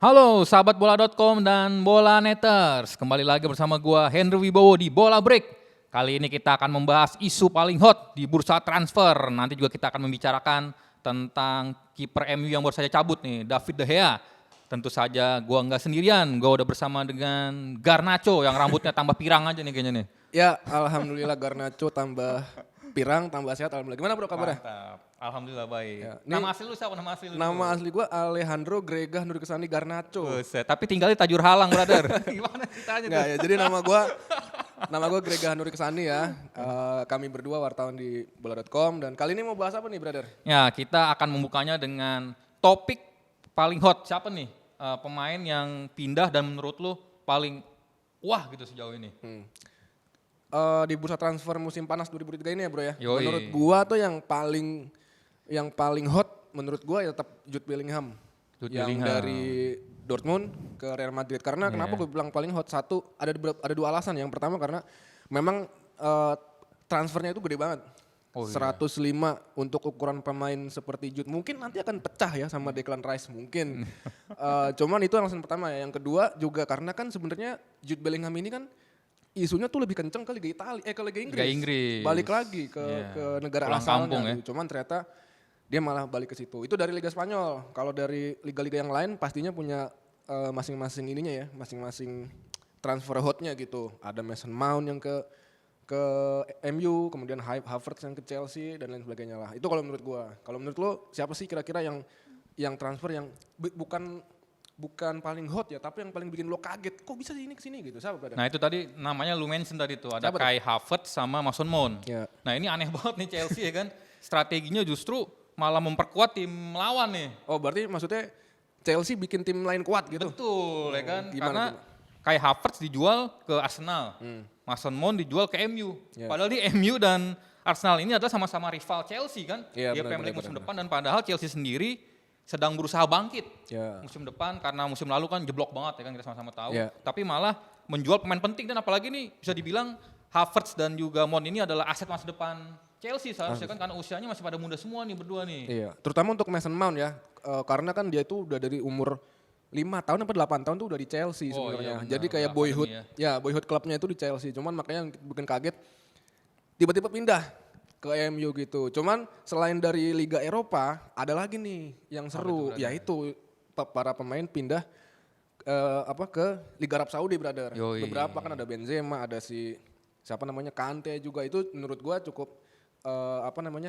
Halo sahabat bola.com dan Bola Netters, kembali lagi bersama gua Henry Wibowo di Bola Break. Kali ini kita akan membahas isu paling hot di bursa transfer. Nanti juga kita akan membicarakan tentang kiper MU yang baru saja cabut nih, David De Gea. Tentu saja gua nggak sendirian, gua udah bersama dengan Garnacho yang rambutnya tambah pirang aja nih kayaknya nih. Ya, alhamdulillah Garnacho tambah pirang, tambah sehat. Alhamdulillah. Gimana bro kabarnya? Mantap, alhamdulillah baik. Ya, Nama asli lu siapa? Nama asli lu? Nama asli gue Alejandro Gregah Nurkesani Garnacho. Buset, tapi tinggalnya Tajur Halang, brother. Gimana ceritanya Nggak tuh? ya, jadi nama gue Gregah Nurkesani ya. Kami berdua wartawan di bola.com dan kali ini mau bahas apa nih, brother? Ya, kita akan membukanya dengan topik paling hot. Siapa nih pemain yang pindah dan menurut lu paling wah gitu sejauh ini? Di bursa transfer musim panas 2023 ini ya, bro ya. Yoi. Menurut gua tuh yang paling hot menurut gua ya tetap Jude Bellingham. Jude yang Bellingham. dari Dortmund ke Real Madrid. Karena Iya. kenapa gue bilang paling hot? Satu, ada dua alasan. Yang pertama karena memang transfernya itu gede banget. Oh, iya. 105 untuk ukuran pemain seperti Jude. Mungkin nanti akan pecah ya sama Declan Rice mungkin. Cuman itu alasan pertama ya. Yang kedua juga karena kan sebenarnya Jude Bellingham ini kan isunya tuh lebih kenceng ke Liga Italia, ke Liga Inggris. Liga Inggris. Balik lagi ke negara Pulang asalnya. kampung ya. Gitu. Cuman ternyata dia malah balik ke situ. Itu dari Liga Spanyol. Kalau dari liga-liga yang lain pastinya punya masing-masing ininya ya, masing-masing transfer hotnya gitu. Ada Mason Mount yang ke MU, kemudian Havertz yang ke Chelsea dan lain sebagainya lah. Itu kalau menurut gua. Kalau menurut lo siapa sih kira-kira yang transfer yang bukan paling hot ya, tapi yang paling bikin lo kaget. Kok bisa ini kesini gitu? Siapa brother? Nah itu tadi namanya lu mention tadi tuh, ada Siapa tuh? Kai Havertz sama Mason Mount. Ya. Nah ini aneh banget nih Chelsea ya kan, strateginya justru malah memperkuat tim lawan nih. Oh berarti maksudnya Chelsea bikin tim lain kuat gitu? Betul ya kan, gimana, karena Kai Havertz dijual ke Arsenal, Mason Mount dijual ke MU. Ya. Padahal di MU dan Arsenal ini adalah sama-sama rival Chelsea kan, Iya, dia benar, Premier League benar, musim benar. depan dan padahal Chelsea sendiri sedang berusaha bangkit Ya. musim depan karena musim lalu kan jeblok banget ya kan kita sama-sama tahu. Iya. Tapi malah menjual pemain penting dan apalagi nih bisa dibilang Havertz dan juga Mount ini adalah aset masa depan Chelsea seharusnya kan karena usianya masih pada muda semua nih berdua nih. Iya, terutama untuk Mason Mount ya, karena kan dia itu udah dari umur 5 tahun apa 8 tahun tuh udah di Chelsea Oh, sebenarnya. iya benar, Jadi kayak udah boyhood, akademi ya boyhood klubnya itu di Chelsea. Cuman makanya yang bikin kaget tiba-tiba pindah ke MU gitu. Cuman selain dari Liga Eropa, ada lagi nih yang seru, brother? yaitu para pemain pindah ke Liga Arab Saudi, brother. Yoi. Beberapa kan ada Benzema, ada si siapa namanya Kante juga, itu menurut gua cukup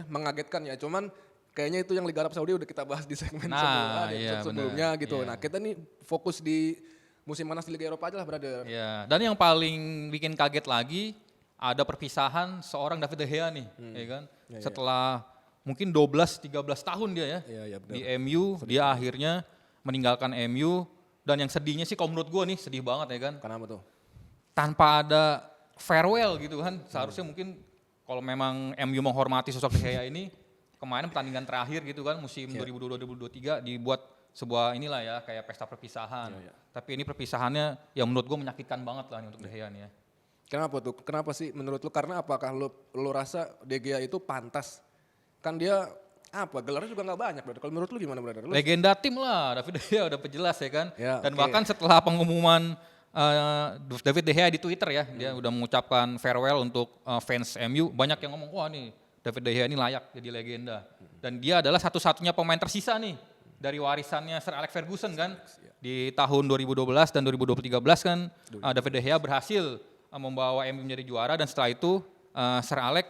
mengagetkan ya. Cuman kayaknya itu yang Liga Arab Saudi udah kita bahas di segmen Nah, di iya, episode sebelumnya benar. gitu. Iya. Nah kita nih fokus di musim panas di Liga Eropa aja lah, brother. Ya, dan yang paling bikin kaget lagi ada perpisahan seorang David De Gea nih, ya kan? Setelah mungkin 12-13 tahun dia ya Iya, benar. di MU, dia akhirnya meninggalkan MU dan yang sedihnya sih kalau menurut gue nih sedih banget ya kan, Kenapa tuh? tanpa ada farewell gitu kan. Seharusnya mungkin kalau memang MU menghormati sosok De Gea ini, kemarin pertandingan terakhir gitu kan musim 2022-2023 dibuat sebuah inilah ya kayak pesta perpisahan. Tapi ini perpisahannya yang menurut gue menyakitkan banget lah nih untuk De Gea nih ya. Kenapa tuh? Kenapa sih menurut lu? Karena apakah lu rasa De Gea itu pantas? Kan dia gelarnya juga nggak banyak, brother. Kalau menurut lu gimana, brother? Lu Legenda tim lah, David De Gea udah jelas ya kan. Ya, Dan oke. bahkan setelah pengumuman David De Gea di Twitter ya, dia udah mengucapkan farewell untuk fans MU, banyak yang ngomong, wah nih David De Gea ini layak jadi legenda. Dan dia adalah satu-satunya pemain tersisa nih dari warisannya Sir Alex Ferguson kan. Di tahun 2012 dan 2013 kan David De Gea berhasil membawa MU menjadi juara dan setelah itu Sir Alex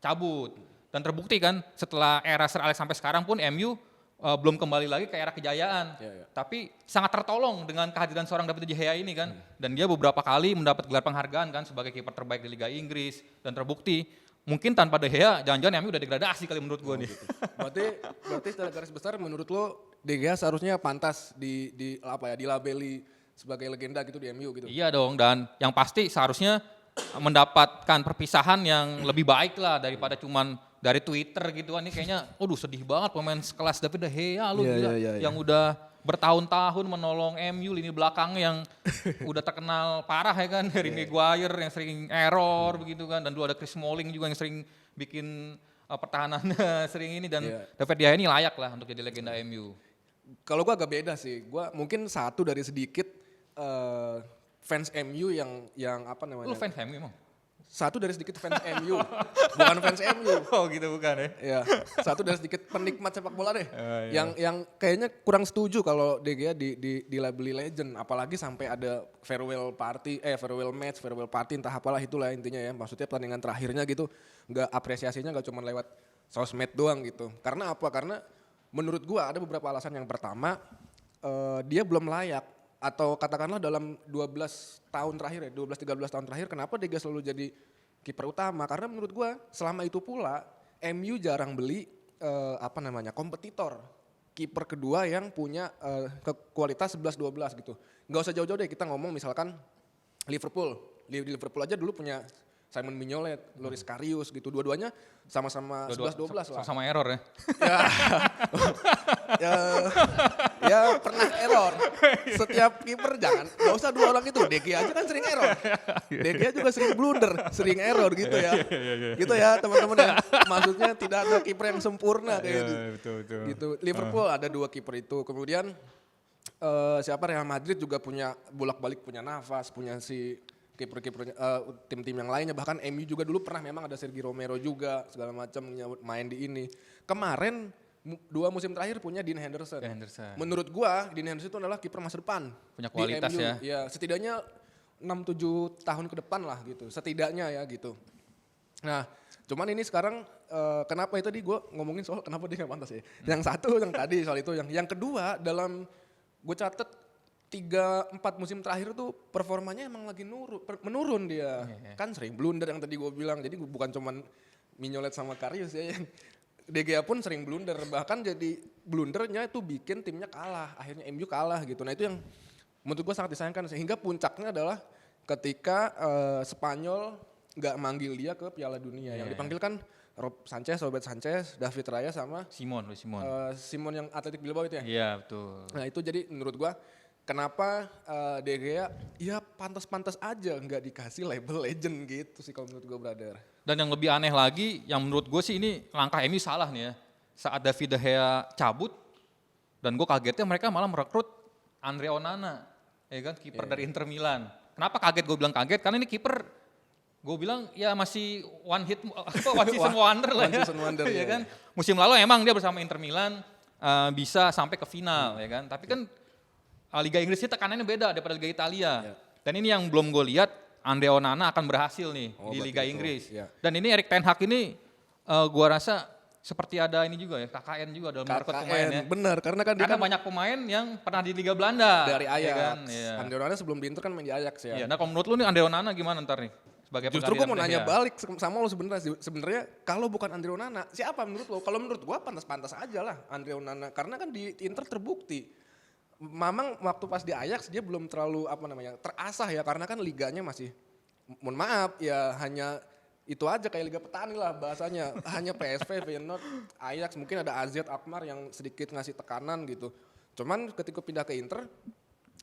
cabut. Dan terbukti kan setelah era Sir Alex sampai sekarang pun MU belum kembali lagi ke era kejayaan. Tapi sangat tertolong dengan kehadiran seorang David De Gea ini kan. Dan dia beberapa kali mendapat gelar penghargaan kan sebagai kiper terbaik di Liga Inggris. Dan terbukti mungkin tanpa De Gea jangan-jangan MU udah degradasi kali menurut gue nih. berarti secara garis besar menurut lu De Gea seharusnya pantas dilabeli sebagai legenda gitu di MU gitu. Iya dong, dan yang pasti seharusnya mendapatkan perpisahan yang lebih baik lah daripada cuman dari Twitter gitu kan. Ini kayaknya, aduh sedih banget pemain sekelas David De Gea lu Iya, gila. iya. Yang udah bertahun-tahun menolong MU lini belakang yang udah terkenal parah ya kan. Harry Maguire yang sering error begitu kan. Dan dulu ada Chris Smalling juga yang sering bikin pertahanannya sering ini. Dan David De Gea ini layak lah untuk jadi legenda MU. Kalau gue agak beda sih. Gue mungkin satu dari sedikit fans MU yang apa namanya? Lu fans MU emang? Satu dari sedikit fans MU, bukan fans MU. Oh gitu bukan ya? Ya, satu dari sedikit penikmat sepak bola deh. Iya. Yang kayaknya kurang setuju kalau De Gea dilabeli legend, apalagi sampai ada farewell match, farewell party entah apalah itulah intinya ya. Maksudnya pertandingan terakhirnya gitu, nggak apresiasinya nggak cuma lewat sosmed doang gitu. Karena apa? Karena menurut gua ada beberapa alasan. Yang pertama, dia belum layak. Atau katakanlah dalam 12 tahun terakhir ya, 12-13 tahun terakhir kenapa De Gea selalu jadi kiper utama? Karena menurut gua selama itu pula MU jarang beli kompetitor. Kiper kedua yang punya kualitas 11-12 gitu. Nggak usah jauh-jauh deh, kita ngomong misalkan Liverpool. Di Liverpool aja dulu punya Simon Mignolet, Loris Karius gitu. Dua-duanya sama-sama 11-12 lah. Sama error ya? Ya pernah error. Setiap kiper nggak usah dua orang itu. De Gea aja kan sering error. De Gea juga sering blunder, sering error gitu ya. Gitu ya teman-teman ya. Maksudnya tidak ada kiper yang sempurna kayak gitu. Betul. Gitu. Liverpool ada 2 kiper itu. Kemudian Real Madrid juga punya bolak-balik punya Navas, punya si kiper-kipernya tim-tim yang lainnya, bahkan MU juga dulu pernah memang ada Sergio Romero juga segala macam main di ini. Kemarin 2 musim terakhir punya Dean Henderson. Menurut gua Dean Henderson itu adalah kiper masa depan. Punya kualitas di MU. ya. Ya, setidaknya 6-7 tahun ke depan lah gitu. Setidaknya ya gitu. Nah, cuman ini sekarang kenapa itu tadi gua ngomongin soal kenapa dia nggak pantas ya. Yang satu yang tadi soal itu, yang kedua dalam gue catet 3-4 musim terakhir tuh performanya emang lagi menurun dia. Kan sering blunder yang tadi gue bilang. Jadi bukan cuman Mignolet sama Karius ya. De Gea pun sering blunder. Bahkan jadi blundernya itu bikin timnya kalah. Akhirnya MU kalah gitu. Nah itu yang menurut gue sangat disayangkan. Sehingga puncaknya adalah ketika Spanyol gak manggil dia ke Piala Dunia. Yang dipanggil kan Robert Sanchez, David Raya sama Simon. Simon yang Athletic Bilbao itu ya. Iya betul. Nah itu jadi menurut gua kenapa De Gea ya pantas-pantas aja nggak dikasih label legend gitu sih kalau menurut gua brother. Dan yang lebih aneh lagi, yang menurut gue sih ini langkah MU salah nih ya. Saat David De Gea cabut, dan gue kagetnya mereka malah merekrut Andre Onana, ya kan, kiper dari Inter Milan. Kenapa kaget? Gue bilang kaget karena ini kiper, gue bilang ya masih one season wonder lah ya. Season wonder, ya kan. Musim lalu emang dia bersama Inter Milan bisa sampai ke final ya kan. Tapi kan Liga Inggris ini tekanannya beda daripada Liga Italia. Dan ini yang belum gue lihat, Andre Onana akan berhasil nih di Liga Inggris. Dan ini Erik ten Hag ini gue rasa seperti ada ini juga ya, KKN juga dalam merekrut pemain ya. Bener, karena kan dia banyak pemain yang pernah di Liga Belanda. Dari Ajax. Ya kan? Ya. Andre Onana sebelum di Inter kan main di Ajax ya. Iya, nah kalau menurut lu nih Andre Onana gimana ntar nih? Justru gue mau nanya balik sama lo sebenarnya kalau bukan Andre Onana siapa menurut lo? Kalau menurut gue pantas-pantas aja lah Andre Onana, karena kan di Inter terbukti. Memang waktu pas di Ajax dia belum terlalu terasah ya, karena kan liganya masih, mohon maaf ya, hanya itu aja kayak Liga Petani lah bahasanya. Hanya PSV, Feyenoord, Ajax, mungkin ada AZ Alkmaar yang sedikit ngasih tekanan gitu. Cuman ketika pindah ke Inter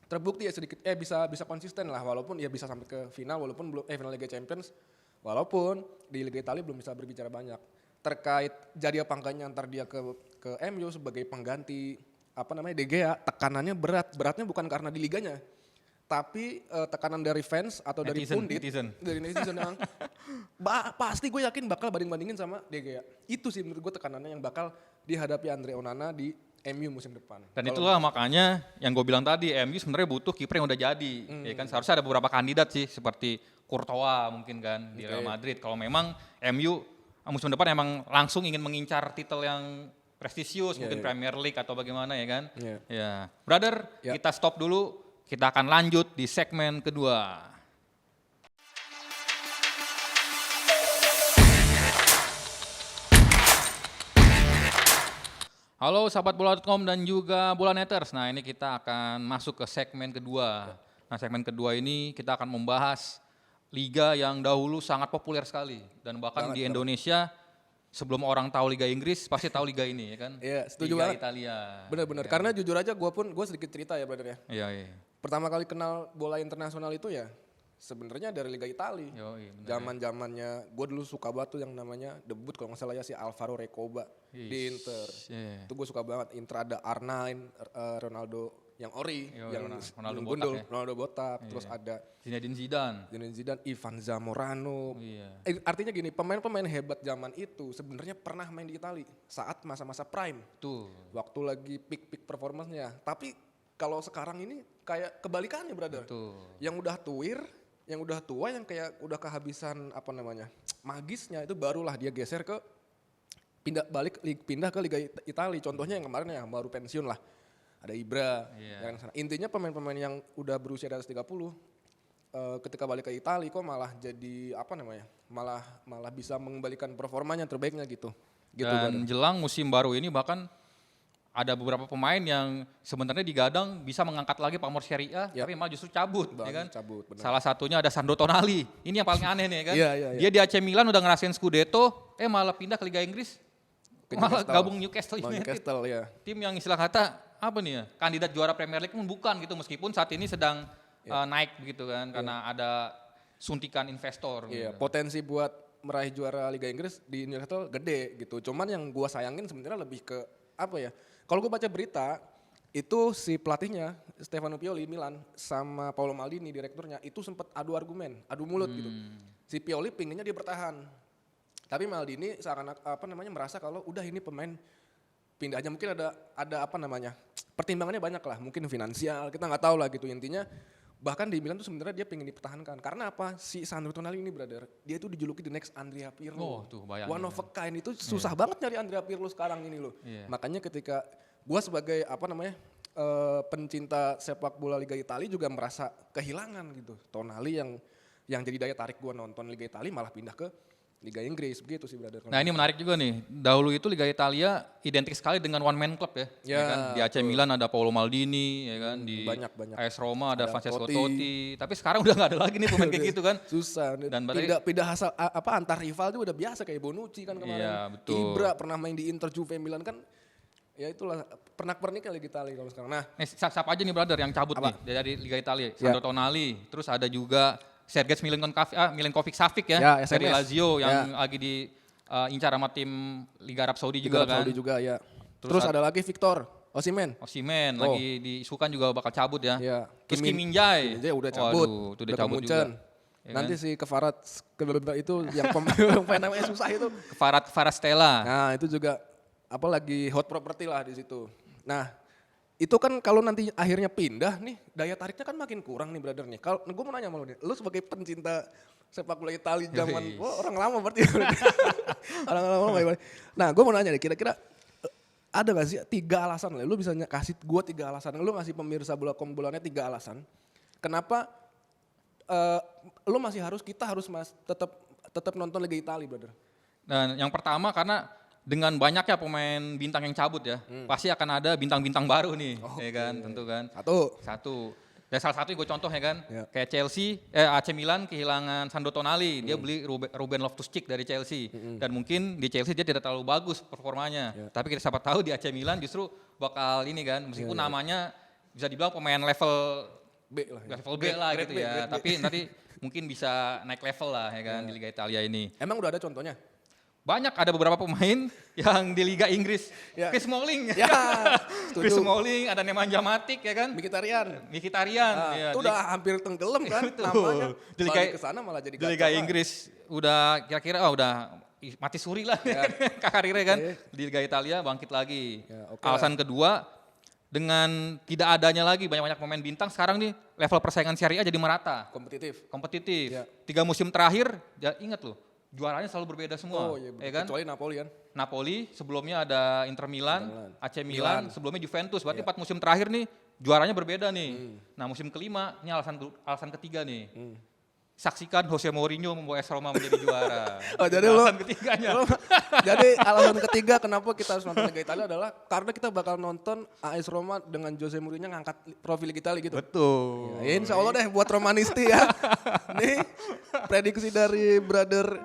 terbukti ya sedikit bisa konsisten lah, walaupun ya bisa sampai ke final, walaupun belum final Liga Champions, walaupun di Liga Italia belum bisa berbicara banyak terkait jadi apa enggaknya antar dia ke MU sebagai pengganti De Gea. Tekanannya beratnya bukan karena di liganya, tapi tekanan dari fans atau dari pundit, dari netizen yang pasti gue yakin bakal bandingin sama De Gea. Itu sih menurut gue tekanannya yang bakal dihadapi Andre Onana di MU musim depan. Dan itulah makanya yang gue bilang tadi, MU sebenarnya butuh kiper yang udah jadi. Ya kan seharusnya ada beberapa kandidat sih, seperti Courtois mungkin kan di Real Madrid. Kalau memang MU musim depan emang langsung ingin mengincar titel yang prestisius, mungkin Premier League atau bagaimana ya kan. Ya, brother, kita stop dulu. Kita akan lanjut di segmen kedua. Halo sahabat bola.com dan juga Bolaneters. Nah ini kita akan masuk ke segmen kedua. Nah segmen kedua ini kita akan membahas liga yang dahulu sangat populer sekali. Dan bahkan di Indonesia sebelum orang tahu Liga Inggris pasti tahu liga ini ya kan. Iya, setuju Liga banget. Italia. Benar-benar. Ya. Karena jujur aja gue sedikit cerita ya brother ya. Iya. Pertama kali kenal bola internasional itu ya sebenarnya dari Liga Italia. Yoi, bener ya. Zaman-zamannya gue dulu suka banget tuh yang namanya debut kalau nggak salah ya si Alvaro Recoba di Inter. Iya. Itu gue suka banget. Inter ada R9, Ronaldo yang ori, Yo, yang Ronaldo botak gundul, ya. Ronaldo botak. Terus ada Zinedine Zidane. Zinedine Zidane, Ivan Zamorano. Iya. Artinya gini, pemain-pemain hebat zaman itu sebenarnya pernah main di Italia saat masa-masa prime. Tuh. Waktu lagi peak performance-nya. Tapi kalau sekarang ini kayak kebalikannya, brother. Tuh. Yang udah tuir, yang udah tua, yang kayak udah kehabisan apa namanya magisnya, itu barulah dia geser ke pindah ke Liga Italia. Contohnya yang kemarin ya baru pensiun lah, ada Ibra. Iya. Yang intinya pemain-pemain yang udah berusia di atas 30 ketika balik ke Italia kok malah jadi apa namanya malah bisa mengembalikan performanya terbaiknya gitu. Dan jelang musim baru ini bahkan ada beberapa pemain yang sebenarnya digadang bisa mengangkat lagi pamor Serie A, Ya. tapi malah justru cabut, ya kan? Cabut, benar. Salah satunya ada Sandro Tonali. Ini yang paling aneh nih kan. Iya. Dia di AC Milan udah ngerasain Scudetto, malah pindah ke Liga Inggris. Ke Malah Newcastle. gabung Newcastle United. Newcastle ya. Tim yang istilah kata apa nih ya? Kandidat juara Premier League pun bukan gitu, meskipun saat ini sedang naik begitu kan karena ada suntikan investor. Iya, gitu. potensi buat meraih juara Liga Inggris di Newcastle gede gitu. Cuman yang gua sayangin sebenarnya lebih ke apa ya? Kalau gue baca berita, itu si pelatihnya Stefano Pioli Milan sama Paolo Maldini direkturnya itu sempat adu argumen, adu mulut gitu. Si Pioli pinginnya dia bertahan. Tapi Maldini seakan merasa kalau udah ini pemain pindah aja, mungkin ada apa namanya? Pertimbangannya banyak lah, mungkin finansial, kita nggak tahu lah gitu intinya. Bahkan di Milan tuh sebenarnya dia pengen dipertahankan. Karena apa? Si Sandro Tonali ini, brother, dia tuh dijuluki the next Andrea Pirlo. Oh, tuh bayangin. One of a kind, itu susah banget nyari Andrea Pirlo sekarang ini loh. Iya. Makanya ketika gua sebagai pencinta sepak bola Liga Italia juga merasa kehilangan gitu. Tonali yang jadi daya tarik gua nonton Liga Italia malah pindah ke Liga Inggris, begitu sih, brother. Nah ini menarik juga nih, dahulu itu Liga Italia identik sekali dengan one man club ya. Ya, kan? Di AC Milan ada Paolo Maldini, ya kan? Di banyak. AS Roma ada Francesco Totti. Totti. Tapi sekarang udah nggak ada lagi nih pemain kayak gitu kan. Susah. Dan berarti- pindah antar rival itu udah biasa kayak Bonucci kan kemarin. Iya, betul. Ibra pernah main di Inter, Juve, Milan kan. Ya itulah pernak-pernik Liga Italia kalau sekarang. Nah, Siapa aja nih brother yang cabut Apa? nih dari Liga Italia? Ya. Sandro Tonali, terus ada juga Sergej Milinkovic Savic ya, Ya, dari SMS. Lazio yang lagi incar sama tim Liga Arab Saudi juga Liga kan. Saudi juga ya. Terus Terus ada lagi Victor Osimhen. Osimhen Oh. lagi diisukan juga bakal cabut ya. Ya. Terus Kim Min-jae. Min-jae udah cabut. Waduh, itu udah Udah ke cabut Munchen. juga. Ya Nanti kan? si Kevarat itu yang pemain namanya susah itu. Farastella. Nah, itu juga lagi hot property lah di situ. Nah, itu kan kalau nanti akhirnya pindah nih, daya tariknya kan makin kurang nih, brother nih. Kalau gue mau nanya sama lu nih, lu sebagai pencinta sepak bola Italia zaman orang lama berarti. Orang lama. Nah, gue mau nanya deh, kira-kira ada gak sih 3 alasan lah, lu bisa kasih gue 3 alasan, lu ngasih pemirsa bola kombolannya 3 alasan, kenapa kita harus tetap nonton Liga Italia, brother. Dan yang pertama karena dengan banyaknya pemain bintang yang cabut ya, pasti akan ada bintang-bintang baru nih, ya kan, tentu kan. Satu. Dan salah satu gue contoh ya kan, Ya. kayak AC Milan kehilangan Sandro Tonali, dia beli Ruben Loftus-Cheek dari Chelsea, dan mungkin di Chelsea dia tidak terlalu bagus performanya, tapi kita siapa tahu di AC Milan justru bakal ini kan, meskipun namanya bisa dibilang pemain level B lah. Ya. level B lah gitu ya, grade B. tapi nanti mungkin bisa naik level lah ya kan di Liga Italia ini. Emang udah ada contohnya? Banyak ada beberapa pemain yang di Liga Inggris. Ya. Chris Smalling. Ya, Chris setuju. Smalling, ada Nemanja Matic ya kan. Mkhitaryan. Mkhitaryan. Nah, ya, itu udah hampir tenggelam kan Betul. namanya. Di Liga- Balik ke sana malah jadi di Liga gacor Inggris udah kira-kira udah mati suri lah karirnya kan. Iya. Di Liga Italia bangkit lagi. Ya, oke Alasan kedua, dengan tidak adanya lagi banyak-banyak pemain bintang, sekarang nih level persaingan Serie A jadi merata. kompetitif. Kompetitif. Ya. 3 musim terakhir, ingat loh, juaranya selalu berbeda semua. Oh iya, ya kan? kecuali Napoli kan. Napoli, sebelumnya ada Inter Milan, Milan. AC Milan, Milan. sebelumnya Juventus. Berarti Iya. 4 musim terakhir nih juaranya berbeda nih. Nah musim kelima, ini alasan ketiga nih. Saksikan Jose Mourinho membawa AS Roma menjadi juara. Oh, jadi Itu lo- alasan ketiganya. Jadi alasan ketiga kenapa kita harus nonton Liga Italia adalah karena kita bakal nonton AS Roma dengan Jose Mourinho ngangkat profil Liga Italia gitu. Betul. Ya, insya Allah deh buat Romanisti ya. Nih prediksi dari brother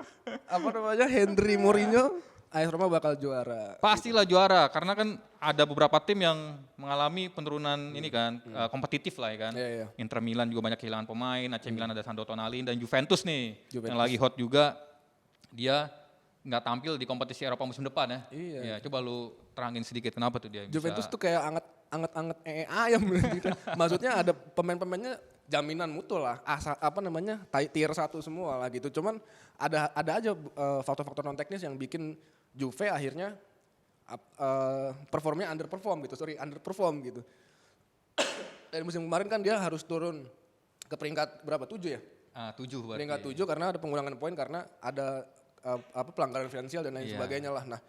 Henry Mourinho, AS Roma bakal juara. Pastilah juara karena kan ada beberapa tim yang mengalami penurunan ini kan kompetitif lah ya kan. Iya, iya. Inter Milan juga banyak kehilangan pemain, AC Milan ada Sandro Tonali dan Juventus nih Juventus. yang lagi hot juga. Dia nggak tampil di kompetisi Eropa musim depan ya. Iya. Ya, coba lu terangin sedikit kenapa tuh dia bisa. Juventus tuh kayak anget ayam gitu. Maksudnya ada pemain-pemainnya jaminan mutu lah, tier 1 semua lah gitu. Cuman ada aja faktor-faktor non teknis yang bikin Juve akhirnya performnya underperform gitu. Dan musim kemarin kan dia harus turun ke peringkat berapa? 7 ya? 7 berarti. Peringkat 7 karena ada pengurangan poin karena ada pelanggaran finansial dan lain sebagainya lah. Nah,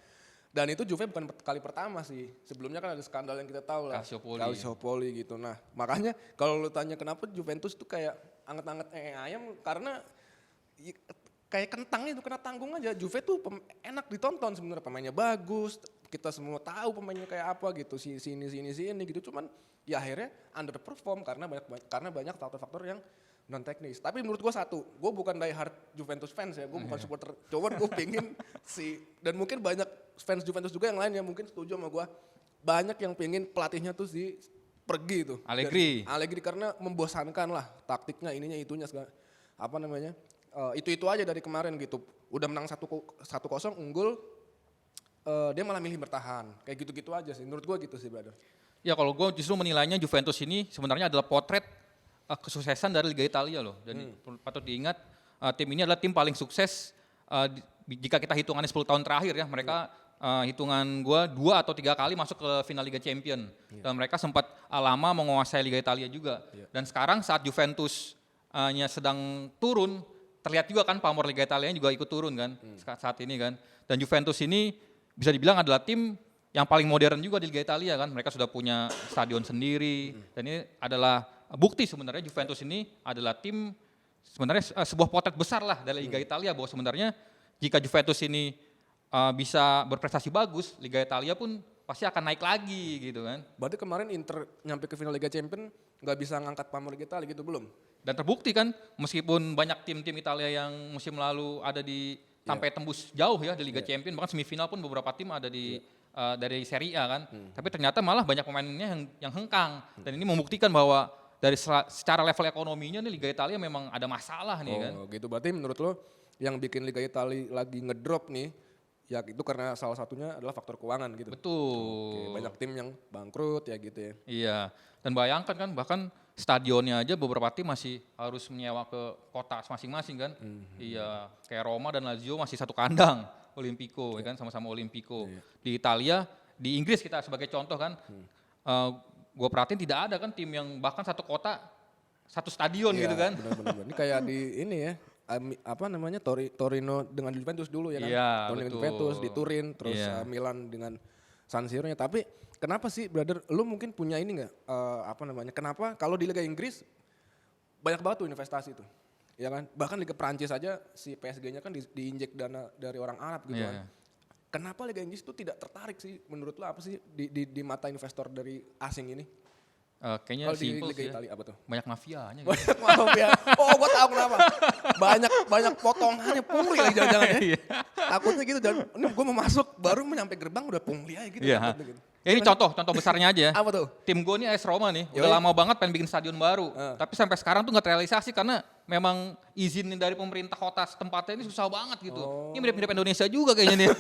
dan itu Juve bukan kali pertama sih. Sebelumnya kan ada skandal yang kita tahu lah. Calciopoli gitu. Nah, makanya kalau lu tanya kenapa Juventus tuh kayak anget-anget ayam karena kayak kentang itu kena tanggung aja. Juve tuh enak ditonton sebenarnya, pemainnya bagus. Kita semua tahu pemainnya kayak apa gitu. Sini gitu. Cuman ya akhirnya underperform karena banyak faktor-faktor yang non teknis. Tapi menurut gue satu, gue bukan die hard Juventus fans ya, gue bukan supporter. Cuman gue pengen dan mungkin banyak fans Juventus juga yang lain yang mungkin setuju sama gue. Banyak yang pengen pelatihnya tuh pergi tuh. Allegri Karena membosankan lah taktiknya ininya itunya segala, itu aja dari kemarin gitu. Udah menang 1-0 unggul, dia malah milih bertahan. Kayak gitu-gitu aja sih. Menurut gue gitu sih, brother. Ya kalau gue justru menilainya Juventus ini sebenarnya adalah potret kesuksesan dari Liga Italia loh. Jadi patut diingat tim ini adalah tim paling sukses jika kita hitungannya 10 tahun terakhir ya. Mereka hitungan gue 2 atau 3 kali masuk ke final Liga Champion. Dan mereka sempat lama menguasai Liga Italia juga. Dan sekarang saat Juventus sedang turun, terlihat juga kan pamor Liga Italia juga ikut turun kan saat ini kan. Dan Juventus ini bisa dibilang adalah tim yang paling modern juga di Liga Italia kan. Mereka sudah punya stadion sendiri dan ini adalah bukti sebenarnya Juventus ini adalah tim sebenarnya sebuah potret besar lah dari Liga Italia bahwa sebenarnya jika Juventus ini bisa berprestasi bagus, Liga Italia pun pasti akan naik lagi gitu kan. Berarti kemarin Inter nyampe ke final Liga Champions nggak bisa ngangkat pamor Liga Italia gitu belum? Dan terbukti kan meskipun banyak tim-tim Italia yang musim lalu ada sampai tembus jauh ya di Liga Champions, bahkan semifinal pun beberapa tim ada dari Serie A kan. Tapi ternyata malah banyak pemainnya yang hengkang dan ini membuktikan bahwa dari secara level ekonominya nih Liga Italia memang ada masalah nih kan. Oh gitu, berarti menurut lo yang bikin Liga Italia lagi ngedrop nih, ya itu karena salah satunya adalah faktor keuangan gitu. Betul. Banyak tim yang bangkrut ya gitu ya. Iya, dan bayangkan kan bahkan stadionnya aja beberapa tim masih harus menyewa ke kota masing-masing kan. Iya, kayak Roma dan Lazio masih satu kandang, Olimpico ya kan, sama-sama Olimpico. Di Italia, di Inggris kita sebagai contoh kan, gue perhatiin tidak ada kan tim yang bahkan satu kota, satu stadion gitu kan. Benar-benar. Ini kayak di ini ya, Torino dengan Juventus dulu ya kan. Iya, Torino dengan betul. Juventus di Turin, terus Milan dengan San Siro-nya. Tapi kenapa sih, brother, lu mungkin punya ini nggak, kenapa kalau di Liga Inggris banyak banget tuh investasi tuh, ya kan? Bahkan Liga Prancis aja si PSG-nya kan diinjek dana dari orang Arab gitu kan. Kenapa Liga Inggris itu tidak tertarik sih? Menurut lo apa sih di mata investor dari asing ini? Kayaknya Kalau di simpel Liga sih Italia apa tuh? banyak mafianya gitu. Banyak mafia. Oh, gue tahu kenapa. Banyak potongannya pungli lagi jangan-jangan ya. Takutnya gitu, ini gue mau masuk baru nyampe gerbang udah pungli aja gitu. Iya. Ya ini contoh besarnya aja. Apa tuh? Tim gue nih AS Roma nih, udah lama banget pengen bikin stadion baru. Tapi sampai sekarang tuh nggak terrealisasi karena memang izin dari pemerintah kota setempatnya ini susah banget gitu. Ini mirip-mirip Indonesia juga kayaknya nih.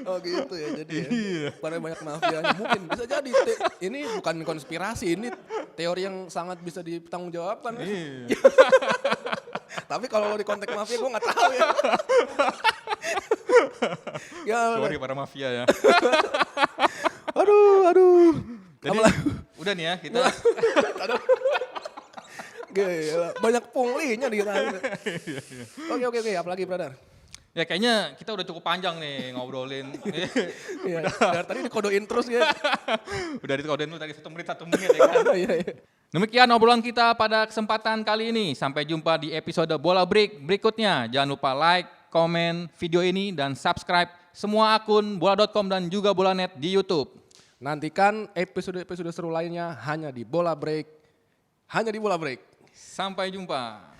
Oh gitu ya, jadi ya. Karena banyak mafianya. Mungkin bisa jadi. Ini bukan konspirasi, ini teori yang sangat bisa dipertanggungjawabkan. Iya. Tapi kalau lo di konteks mafia gue gak tahu ya. Ya Sorry para mafia ya. Aduh. Jadi, udah nih ya kita. Gila, banyak punglinya di sana. Oke, apalagi brother? Ya kayaknya kita udah cukup panjang nih ngobrolin. Iya, dari tadi dikodoin terus ya. Udah dikodein lu tadi 1 menit ya kan. Iya. Demikian obrolan kita pada kesempatan kali ini. Sampai jumpa di episode Bola Break berikutnya. Jangan lupa like, komen video ini, dan subscribe semua akun bola.com dan juga Bolanet di YouTube. Nantikan episode-episode seru lainnya hanya di Bola Break. Hanya di Bola Break. Sampai jumpa.